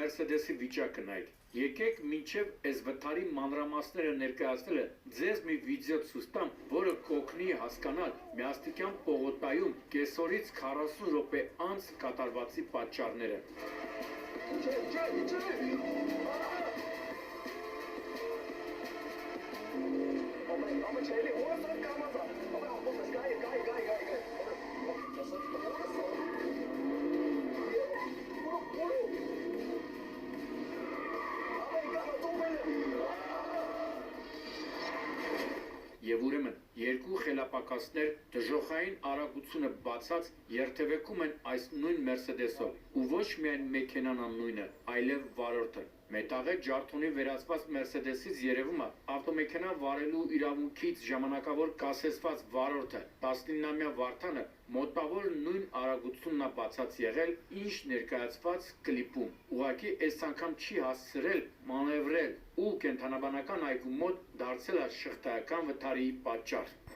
Mercedes-ի վիճակը նայեք։ Եկեք մինչև այս վթարի մանրամասները ներկայացնելը ձեզ մի վիդեո ցույց տամ, որը կօգնի հասկանալ Միաստիկյան պողոտայում կեսօրից 40 րոպե անց կատարվածի պատճառները։ Եվ ուրեմն երկու խելապակասներ դժոխային արագությունը բացած երթևեկում են այս նույն Mercedes-ով ու ոչ միայն մեքենան աննույնը, այլև վարորդը։ Մետաղե ջարդոնի վերածված Mercedes-ից երևում է ավտոմեքենա վարելու իրավունքից ժամանակավոր կասեցված վարորդը 19-ամյա Վարդանը մոտավոր նույն արագությունն է բացած եղել, ինչ ներկայացված կլիպում։ Ուղղակի այս անգամ չի հասցրել մանևրել ու կենթանաբանական այգու մոտ դարձել է շղթայական վթարի պատճառ։